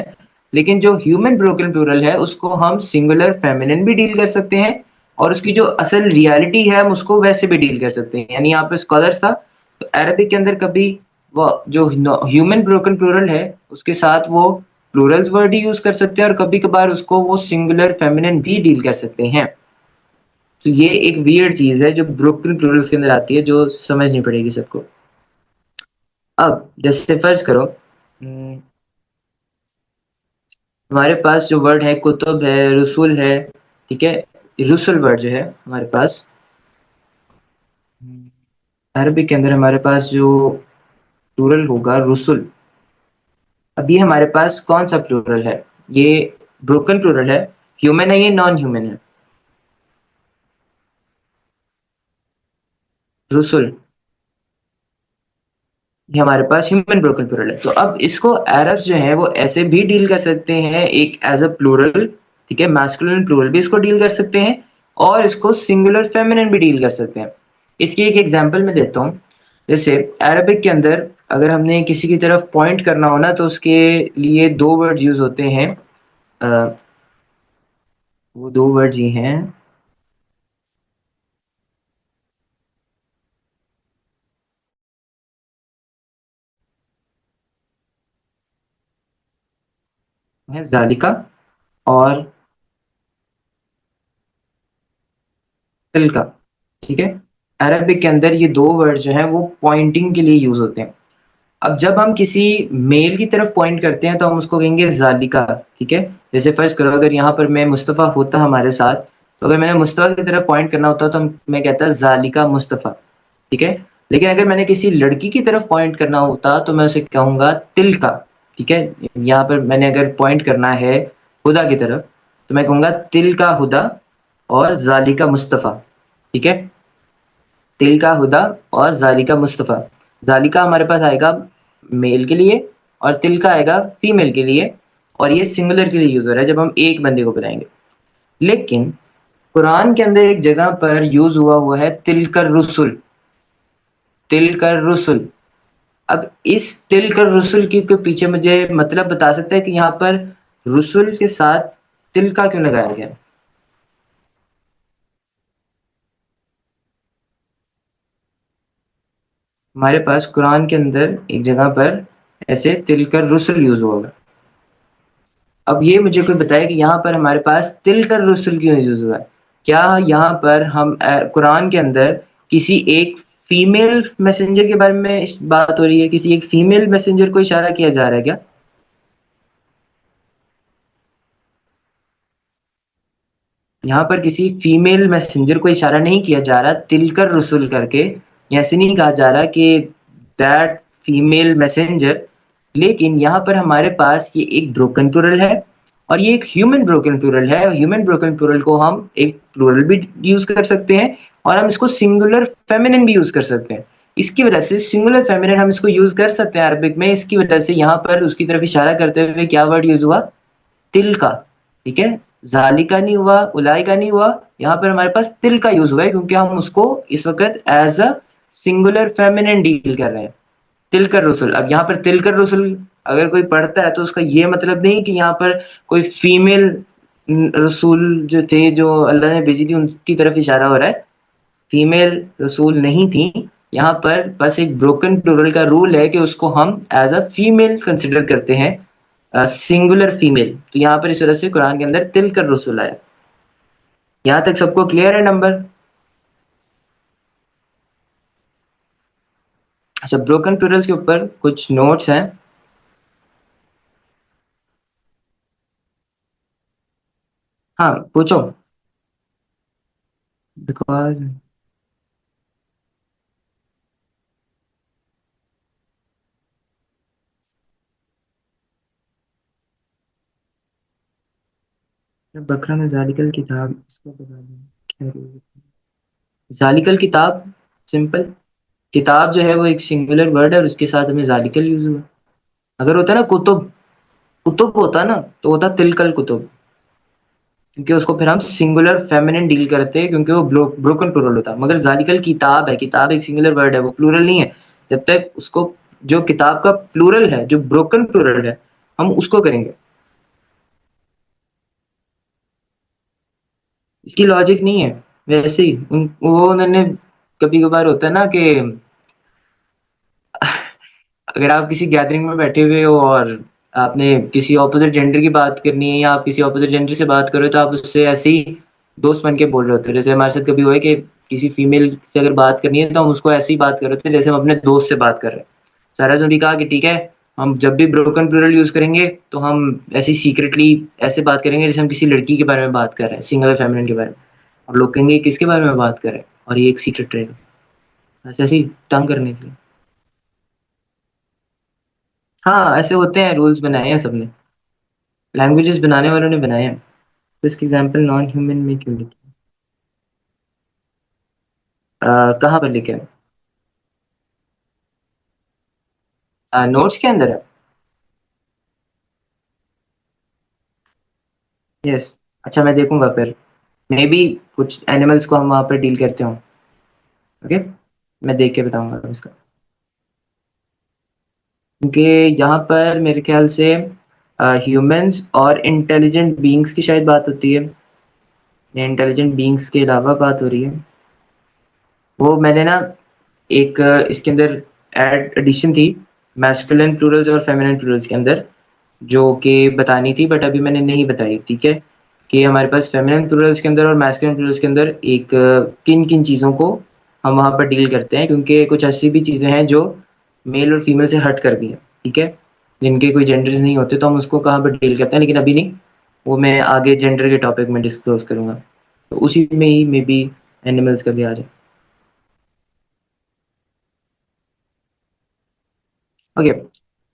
लेकिन जो ह्यूमन ब्रोकन प्लूरल है उसको हम सिंगुलर फेमिनिन भी डील कर सकते हैं, और उसकी जो असल रियलिटी है हम उसको वैसे भी डील कर सकते हैं। यानी यहाँ पे स्कॉलर्स था, तो अरबिक के अंदर कभी वो जो ह्यूमन ब्रोकन प्लूरल है उसके साथ वो प्लूरल्स वर्ड ही यूज कर सकते हैं, और कभी कभार उसको वो सिंगुलर फेमिनिन भी डील कर सकते हैं। तो ये एक वियर्ड चीज है जो ब्रोकन प्लूरल्स के अंदर आती है, जो समझनी पड़ेगी सबको। अब जैसे फर्ज करो, हमारे पास जो वर्ड है कुतुब है, रसूल है, ठीक है? रसूल वर्ड जो है हमारे पास, अरबी के अंदर हमारे पास जो प्लूरल होगा रसूल। अब ये हमारे पास कौन सा प्लूरल है? ये ब्रोकन प्लूरल है, ह्यूमन है, ये नॉन ह्यूमन है? रसूल, ये हमारे पास ह्यूमन ब्रोकन प्लूरल है। तो अब इसको अरब्स जो है वो ऐसे भी डील कर सकते हैं एक एज अ प्लूरल, ठीक है? मैस्कुलिन प्लूरल भी इसको डील कर सकते हैं, और इसको सिंगुलर फेमिनिन भी डील कर सकते हैं। इसकी एक एग्जांपल मैं देता हूँ। जैसे अरबिक के अंदर अगर हमने किसी की तरफ पॉइंट करना हो ना तो उसके लिए दो वर्ड यूज होते हैं। अ, वो दो वर्ड ये हैं, है जालिका और तिलका, ठीक है? अरबिक के अंदर ये दो वर्ड जो हैं वो पॉइंटिंग के लिए यूज होते हैं। अब जब हम किसी मेल की तरफ पॉइंट करते हैं तो हम उसको कहेंगे जालिका, ठीक है? जैसे फर्ज करो अगर यहाँ पर मैं मुस्तफ़ा होता हमारे साथ, तो अगर मैंने मुस्तफ़ा की तरफ पॉइंट करना होता तो मैं कहता ज़ालिका मुस्तफ़ा, ठीक है? लेकिन अगर मैंने किसी लड़की की तरफ पॉइंट करना होता तो मैं उसे कहूँगा तिलका, ठीक है? यहाँ पर मैंने अगर पॉइंट करना है हुदा की तरफ, तो मैं कहूँगा तिलका हुदा और ज़ालिका मुस्तफ़ा, ठीक है? तिलका हुदा और ज़ालिका मुस्तफ़ा। ज़ालिका हमारे पास आएगा मेल के लिए और तिलका आएगा फीमेल के लिए, और ये सिंगुलर के लिए यूज़ हो रहा है जब हम एक बंदे को बुलाएँगे। लेकिन कुरान के अंदर एक जगह पर यूज़ हुआ है तिलकर रुसुल, तिलकर रुसुल। अब इस तिलकर रुसुल के पीछे मुझे मतलब बता सकते हैं कि यहाँ पर रुसुल के साथ तिलका क्यों लगाया गया? हमारे पास कुरान के अंदर एक जगह पर ऐसे तिलकर रुसुल यूज़ हुआ है। अब ये मुझे कोई बताए कि यहाँ पर हमारे पास तिलकर रुसुल क्यों यूज़ हुआ है? क्या यहाँ पर हम कुरान के अंदर किसी एक फीमेल मैसेंजर के बारे में बात हो रही है? किसी एक फीमेल मैसेंजर को इशारा किया जा रहा है क्या? यहाँ पर किसी फीमेल मैसेंजर को इशारा नहीं किया जा रहा तिलकर रसूल करके, ऐसे नहीं कहा जा रहा कि दैट फीमेल मैसेंजर। लेकिन यहाँ पर हमारे पास ये एक ब्रोकन प्लूरल है और ये एक ह्यूमन ब्रोकन प्लूरल है, और ह्यूमन ब्रोकन प्लूरल को हम एक प्लूरल भी यूज कर सकते हैं और हम इसको सिंगुलर फेमिनिन भी यूज कर सकते हैं। इसकी वजह से सिंगुलर फेमिनिन हम इसको यूज कर सकते हैं अरबिक में, इसकी वजह से यहाँ पर उसकी तरफ इशारा करते हुए क्या वर्ड यूज हुआ? तिल का, ठीक है? ज़ालिका नहीं हुआ, उलाइका नहीं हुआ, यहाँ पर हमारे पास तिल का यूज़ हुआ है क्योंकि हम उसको इस वक़्त as a singular feminine deal कर रहे हैं। तिलकर रसूल, अब यहाँ पर तिलकर रसूल अगर कोई पढ़ता है तो उसका ये मतलब नहीं कि यहाँ पर कोई फीमेल रसूल जो थे, जो अल्लाह ने भेजी थी, उनकी तरफ इशारा हो रहा है। फीमेल रसूल नहीं थी, यहाँ पर बस एक ब्रोकन प्लूरल का रूल है कि उसको हम एज़ अ फीमेल कंसिडर करते हैं, सिंगुलर फीमेल। तो यहाँ पर इस वजह से कुरान के अंदर तिलकर रसूल आया। यहाँ तक सबको क्लियर है नंबर? अच्छा, ब्रोकन प्लूरल्स के ऊपर कुछ नोट्स हैं। हाँ, पूछो। बिकॉज बकरा में जालिकल किताब, इसको बता दें क्या रूल है? जालिकल किताब, सिंपल। किताब जो है वो एक सिंगुलर वर्ड है और उसके साथ हमें जालिकल यूज हुआ। अगर होता है ना कुतुब, कुतुब होता ना तो होता तिलकल कुतुब, क्योंकि उसको फिर हम सिंगुलर फेमिनिन डील करते हैं क्योंकि वो ब्रोकन प्लूरल होता है। मगर जालिकल किताब है, किताब एक सिंगुलर वर्ड है, वो प्लूरल नहीं है। जब तक उसको, जो किताब का प्लूरल है, जो ब्रोकन प्लूरल है, हम उसको करेंगे। इसकी लॉजिक नहीं है। वैसे ही वो उन्होंने, कभी कभार होता है ना कि अगर आप किसी गैदरिंग में बैठे हुए हो और आपने किसी ऑपोजिट जेंडर की बात करनी है या आप किसी ऑपोजिट जेंडर से बात करो तो आप उससे ऐसे ही दोस्त बन के बोल रहे होते हैं। जैसे हमारे साथ कभी हुआ है कि किसी फीमेल से अगर बात करनी है तो हम उसको ऐसे ही बात कर रहे होते हैं जैसे हम अपने दोस्त से बात कर रहे हैं। सारा ने भी कहा कि ठीक है, हम जब भी ब्रोकन प्लूरल यूज करेंगे तो हम ऐसी सीक्रेटली ऐसे बात करेंगे जैसे हम किसी लड़की के बारे में बात कर रहे हैं, सिंगल फेमिनिन के बारे में। और लोग कहेंगे किसके बारे में बात कर रहे हैं, और ये एक सीक्रेट रहेगा। ऐसे ऐसे ही तंग करने के लिए। हाँ, ऐसे होते हैं, रूल्स बनाए हैं सबने, लैंग्वेजेस बनाने वालों ने बनाए हैं। तो इसकी एग्जांपल नॉन ह्यूमन में क्यों लिखी? कहाँ पर लिखे है? नोट्स के अंदर है। यस। अच्छा, मैं देखूंगा फिर। मे बी कुछ एनिमल्स को हम वहाँ पर डील करते हो। ओके, मैं देख के बताऊंगा इसका। क्योंकि यहाँ पर मेरे ख्याल से ह्यूमंस और इंटेलिजेंट बीइंग्स की शायद बात होती है, या इंटेलिजेंट बीइंग्स के अलावा बात हो रही है। वो मैंने ना एक इसके अंदर एडिशन थी मैस्कुलिन प्लूरल्स और फेमिनिन प्लूरल्स के अंदर, जो कि बतानी थी बट अभी मैंने नहीं बताई, ठीक है? कि हमारे पास फेमिनिन प्लूरल्स के अंदर और मैस्कुलिन प्लूरल्स के अंदर एक किन किन चीज़ों को हम वहाँ पर डील करते हैं, क्योंकि कुछ ऐसी भी चीज़ें हैं जो मेल और फीमेल से हट कर भी हैं, ठीक है? जिनके कोई जेंडर्स नहीं होते तो हम उसको कहाँ पर डील करते हैं, लेकिन अभी नहीं। वो मैं आगे जेंडर के टॉपिक में डिस्क्लोज करूँगा। तो उसी में ही मे बी एनिमल्स का भी आ जाए। ओके,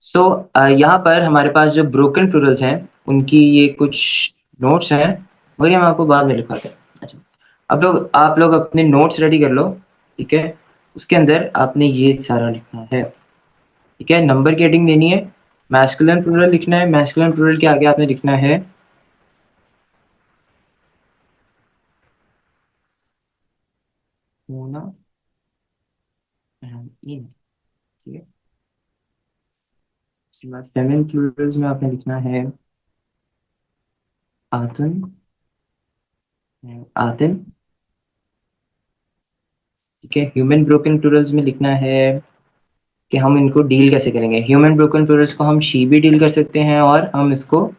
सो यहाँ पर हमारे पास जो ब्रोकन प्लूरल्स हैं उनकी ये कुछ नोट्स हैं, मगर ये हम आपको बाद में लिखवाते हैं। अच्छा, आप लोग अपने नोट्स रेडी कर लो, ठीक है। उसके अंदर आपने ये सारा लिखना है, ठीक है। नंबर की हेडिंग देनी है, मैस्कुलिन प्लूरल लिखना है, मैस्कुलिन प्लूरल के आगे आपने लिखना है होना इन, ठीक है। उसके बाद फेमिनिन प्लूरल्स में आपने लिखना है आतन, आतिन, ठीक है। ह्यूमन ब्रोकन प्लूरल्स में लिखना है कि हम इनको डील कैसे करेंगे। ह्यूमन ब्रोकन प्लूरल्स को हम शी भी डील कर सकते हैं और हम इसको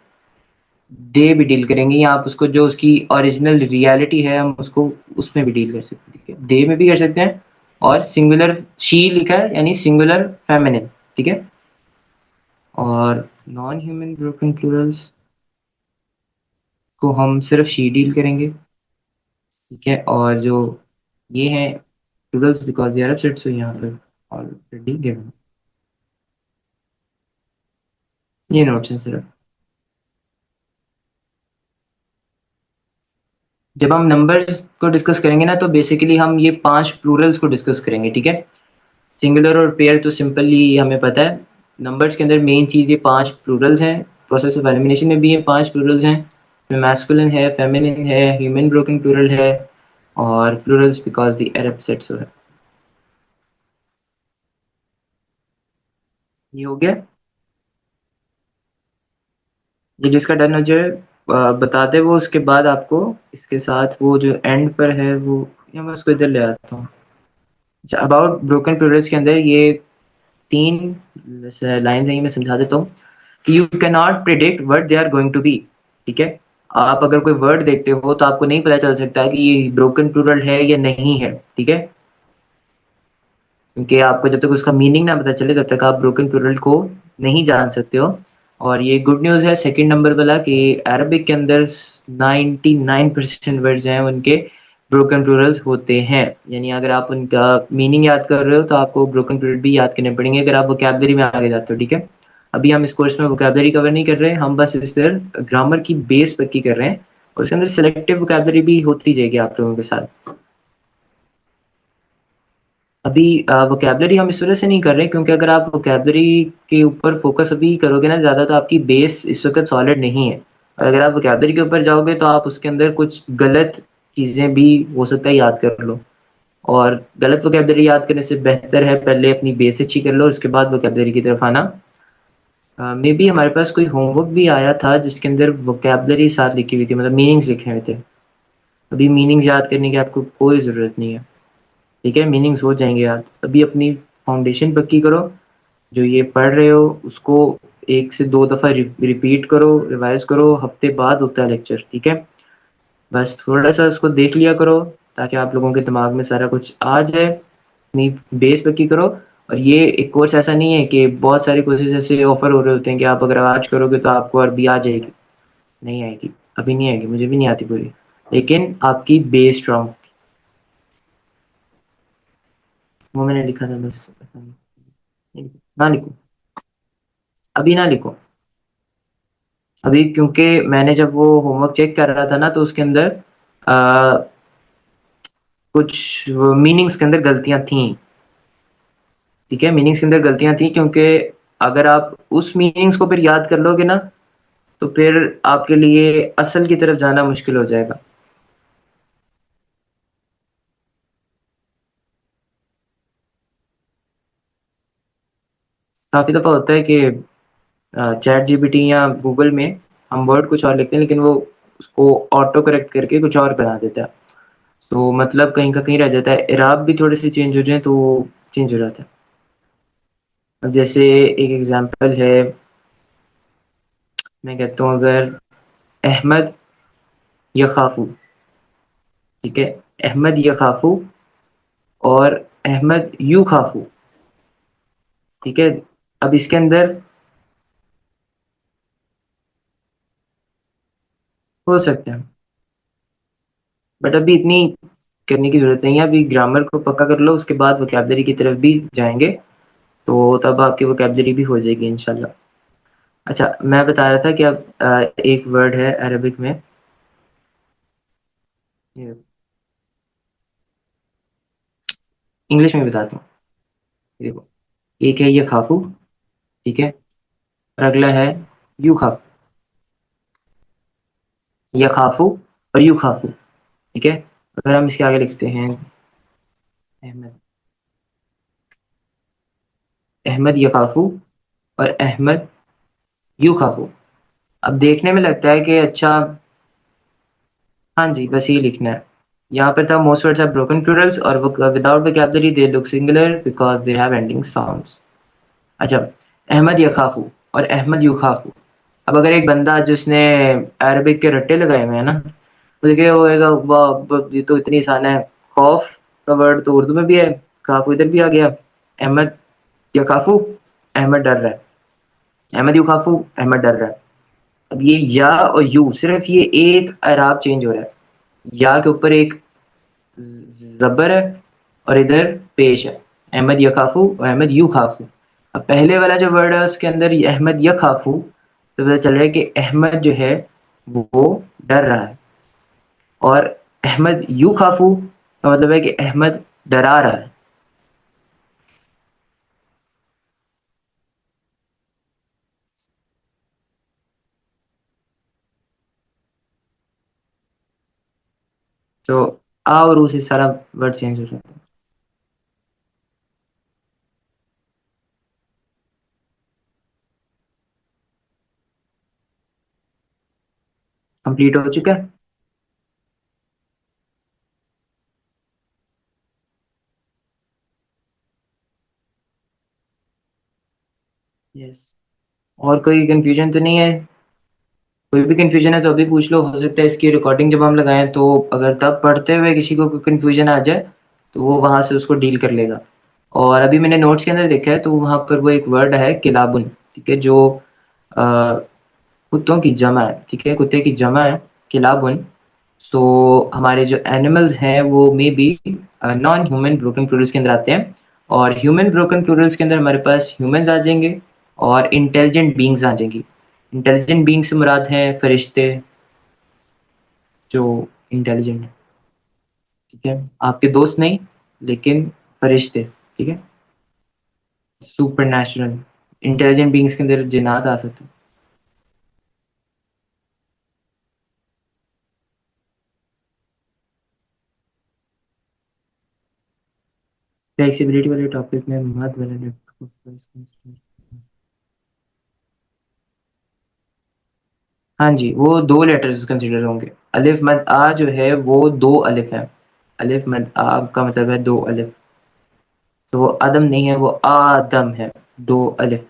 दे भी डील करेंगे, या आप उसको जो उसकी ओरिजिनल रियलिटी है हम उसको उसमें भी डील कर सकते हैं, ठीक है। दे में भी कर सकते हैं, और सिंगुलर शी लिखा है यानी सिंगुलर फेमिनिन, ठीक है। और नॉन ह्यूमन ब्रोकन प्लूरल्स को हम सिर्फ शी डील करेंगे, ठीक है। और जो ये हैं plurals because they are upset, so यहाँ पर ऑलरेडी गिवन, ये नोट्स हैं सिर्फ। जब हम नंबर्स को डिस्कस करेंगे ना, तो बेसिकली हम ये 5 प्लूरल्स को डिस्कस करेंगे, ठीक है। सिंगुलर और पेयर तो सिंपली हमें पता है। नंबर्स के अंदर मेन चीज़ ये 5 प्लूरल्स हैं। प्रोसेस ऑफ एलिमिनेशन में भी ये 5 प्लूरल्स हैं, इसमें मैस्कुलिन है, फेमिनिन है, ह्यूमन ब्रोकन प्लूरल है, और plurals because the Arab said, so है। ये हो गया। ये जिसका डन हो जाए बता दे वो, उसके बाद आपको इसके साथ वो जो एंड पर है वो, या मैं उसको इधर ले आता हूँ। अबाउट ब्रोकन प्लूरल्स के अंदर ये 3 लाइन्स हैं, ये मैं समझा देता हूँ कि you can not predict what they are going to be, ठीक है। आप अगर कोई वर्ड देखते हो तो आपको नहीं पता चल सकता है कि ये ब्रोकन प्लूरल है या नहीं है, ठीक है। क्योंकि आपको जब तक उसका मीनिंग ना पता चले तब तक आप ब्रोकन प्लूरल को नहीं जान सकते हो। और ये गुड न्यूज़ है सेकंड नंबर वाला कि अरबिक के अंदर 99% वर्ड्स हैं उनके ब्रोकन प्लूरल्स होते हैं। यानी अगर आप उनका मीनिंग याद कर रहे हो तो आपको ब्रोकन प्लूरल भी याद करने पड़ेंगे अगर आप वोकैबुलरी में आगे जाते हो, ठीक है। अभी हम इस कोर्स में वोकैबुलरी कवर नहीं कर रहे हैं, हम बस इस तरह ग्रामर की बेस पक्की कर रहे हैं, और उसके अंदर सिलेक्टिव वोकैबुलरी भी होती जाएगी आप लोगों के साथ। अभी वोकैबुलरी हम इस वजह से नहीं कर रहे क्योंकि अगर आप वोकैबुलरी के ऊपर फोकस अभी करोगे ना ज़्यादा, तो आपकी बेस इस वक्त सॉलिड नहीं है। और अगर आप वोकैबुलरी के ऊपर जाओगे तो आप उसके अंदर कुछ गलत चीज़ें भी हो सकता है याद कर लो, और गलत वोकैबुलरी याद करने से बेहतर है पहले अपनी बेस अच्छी कर लो, उसके बाद वोकैबुलरी की तरफ आना। मे बी हमारे पास कोई होमवर्क भी आया था जिसके अंदर वोकैबुलरी साथ लिखी हुई थी, मतलब मीनिंग्स लिखे हुए थे। अभी मीनिंग्स याद करने की आपको कोई ज़रूरत नहीं है, ठीक है। मीनिंग्स हो जाएंगे याद, अभी अपनी फाउंडेशन पक्की करो। जो ये पढ़ रहे हो उसको 1 से 2 दफ़ा रिपीट करो, रिवाइज करो, हफ्ते बाद होता है लेक्चर, ठीक है। बस थोड़ा सा उसको देख लिया करो ताकि आप लोगों के दिमाग में सारा कुछ आ जाए, अपनी बेस पक्की करो। और ये एक कोर्स ऐसा नहीं है कि बहुत सारे कोर्सेज ऐसे ऑफर हो रहे होते हैं कि आप अगर आज करोगे तो आपको अरबी आ जाएगी, नहीं आएगी। अभी नहीं आएगी, मुझे भी नहीं आती पूरी, लेकिन आपकी बेस स्ट्रांग। वो मैंने लिखा था बस, ऐसा नहीं लिखो। ना लिखो, अभी ना लिखो। अभी क्योंकि मैंने जब वो होमवर्क चेक कर रहा था ना तो उसके अंदर आ, कुछ मीनिंग्स के अंदर गलतियां थी, ठीक है। मीनिंग्स के अंदर गलतियां थी क्योंकि अगर आप उस मीनिंग्स को फिर याद कर लोगे ना तो फिर आपके लिए असल की तरफ जाना मुश्किल हो जाएगा। काफ़ी दफ़ा होता है कि चैट जीपीटी या गूगल में हम वर्ड कुछ और लिखते हैं लेकिन वो उसको ऑटो करेक्ट करके कुछ और बना देता है, तो मतलब कहीं का कहीं रह जाता है, इराब भी थोड़े से चेंज हो जाए तो चेंज हो जाता है। अब जैसे एक एग्जांपल है, मैं कहता हूँ अगर अहमद यखाफू, ठीक है। अहमद यखाफू और अहमद यू खाफू, ठीक है। अब इसके अंदर हो सकते हैं, बट अभी इतनी करने की ज़रूरत नहीं है, अभी ग्रामर को पक्का कर लो, उसके बाद वोकैब्युलरी की तरफ भी जाएँगे, तो तब आपकी वोकैब्युलरी भी हो जाएगी इंशाल्लाह। अच्छा, मैं बता रहा था कि अब एक वर्ड है अरबिक में, ये इंग्लिश में बताता हूँ, ये देखो, एक है यखाफू, ठीक है? और अगला है यूखाफ, यखाफू और यूखाफू, ठीक है? अगर हम इसके आगे लिखते हैं अहमद, अहमद यखाफू और अहमद यूखाफू। अब देखने में लगता है कि अच्छा, हाँ जी, बस ये लिखना है। यहाँ पर था most words are broken plurals और without vocabulary they look singular because they have ending sounds. अच्छा, अहमद यखाफू और अहमद युखाफू। अब अगर एक बंदा जिसने अरबिक के रट्टे लगाए हुए हैं ना, तो देखिए वो कहेगा वाह ये तो इतनी आसान है। खौफ का वर्ड तो उर्दू में भी है, काफू इधर भी आ गया। अहमद यखाफू, अहमद डर रहा है। अहमद युखाफू, अहमद डर रहा है। अब ये या और यू, सिर्फ ये एक अराब चेंज हो रहा है। या के ऊपर एक जबर है और इधर पेश है, अहमद यखाफू और अहमद यू खाफू। अब पहले वाला जो वर्ड है उसके अंदर ये अहमद यखाफू, तो पता चल रहा है कि अहमद जो है वो डर रहा है, और अहमद यू खाफू का मतलब है कि अहमद डरा रहा है। तो आ और ऊ से सारा वर्ड चेंज हो जाता है। कंप्लीट हो चुका है। यस। और कोई कंफ्यूजन तो नहीं है? कोई भी कंफ्यूजन है तो अभी पूछ लो, हो सकता है इसकी रिकॉर्डिंग जब हम लगाएं तो अगर तब पढ़ते हुए किसी को कोई कंफ्यूजन आ जाए तो वो वहां से उसको डील कर लेगा। और अभी मैंने नोट्स के अंदर देखा है तो वहां पर वो एक वर्ड है किलाबुन, ठीक है, जो अ, कुत्तों की जमा है, ठीक है, कुत्ते की जमा है किलाबुन। सो हमारे जो एनिमल्स हैं वो may be non human broken Plurals के अंदर आते हैं, और ह्यूमन ब्रोकन प्लूरल्स के अंदर हमारे पास ह्यूमंस आ जाएंगे और इंटेलिजेंट बींग्स आ जाएंगी। इंटेलिजेंट बींग से मुराद हैं फरिश्ते, जो इंटेलिजेंट है, ठीक है, आपके दोस्त नहीं लेकिन फरिश्ते, ठीक है, सुपर नेचुरल। इंटेलिजेंट बींग्स के अंदर जिन्नात आ सकते हैं। फ्लेक्सिबिलिटी वाले टॉपिक में मत वाले, हाँ जी, वो दो लेटर्स कंसिडर होंगे। अलिफ मद आ जो है वो दो अलिफ है, अलिफ मद आ का मतलब है दो अलिफ, तो वो आदम नहीं है, वो आदम है, दो अलिफ।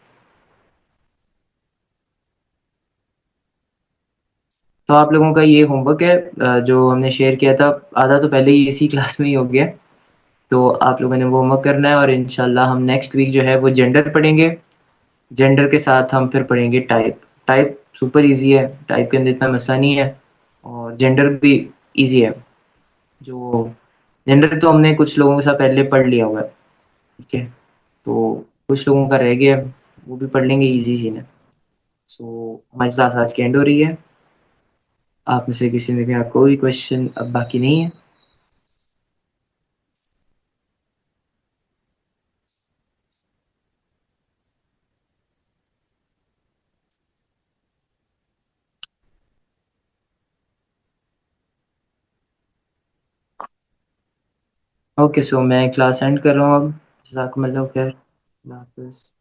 तो आप लोगों का ये होमवर्क है जो हमने शेयर किया था, आधा तो पहले ही इसी क्लास में ही हो गया है। तो आप लोगों ने वो होमवर्क करना है, और इंशाल्लाह हम नेक्स्ट वीक जो है वो जेंडर पढ़ेंगे। जेंडर के साथ हम फिर पढ़ेंगे टाइप। टाइप सुपर इजी है, टाइप के अंदर इतना मसला नहीं है, और जेंडर भी इजी है। जो जेंडर तो हमने कुछ लोगों के साथ पहले पढ़ लिया हुआ है, ठीक है, तो कुछ लोगों का रह गया, वो भी पढ़ लेंगे इजी सी ने। सो हमारी क्लास आज की एंड हो रही है। आप में से किसी ने भी कोई क्वेश्चन अब बाकी नहीं है? ओके, सो मैं क्लास एंड कर रहा हूँ अब। जज़ाकुमुल्लाह खैर। अल्लाह हाफ़िज़।